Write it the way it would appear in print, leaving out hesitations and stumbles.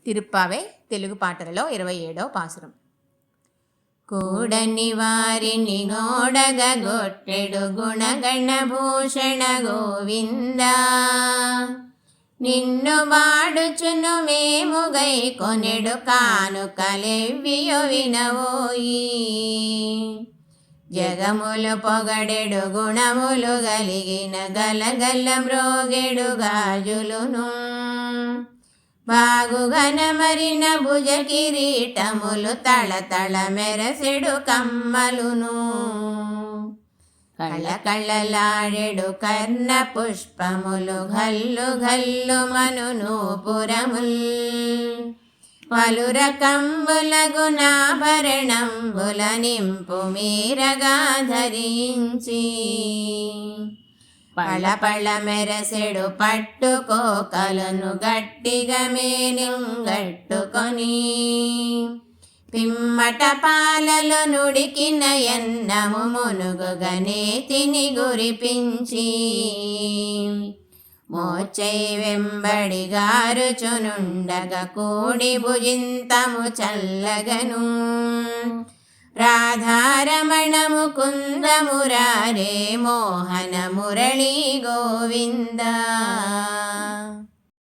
తిరుప్పావై తెలుగు పాటలలో 27వ పాసురం. కూడని వారిని గోడగొట్టెడు గుణగణ భూషణ గోవిందా, నిన్ను వాడుచును మేము గై కొనెడు కానుకలెవ్వియో వినవోయి. జగములు పొగడెడు గుణములు గలిగిన గలగల మ్రోగెడు గాజులును, బాగుగనమరిన భుజ కిరీటములు తళతళ మెరసెడు కమ్మలును, కళకళలాడెడు కర్ణ పుష్పములు గల్లు గల్లు మను నూపురముల్, పలురకంబుల గుణాభరణంబుల నింపు మీరగా ధరించి, పళపళ మెరసెడు పట్టుకోకలను గట్టిగా మేనింగట్టుకొని, పిమ్మట పాలలో నుడికిన ఎన్నము మునుగుగనే తిని గురిపించి, మోచై వెంబడి గారుచునుండగ కూడి భుజింతము చల్లగను, రాధారమణ ముకుంద మురారే మోహన మురళీ గోవిందా.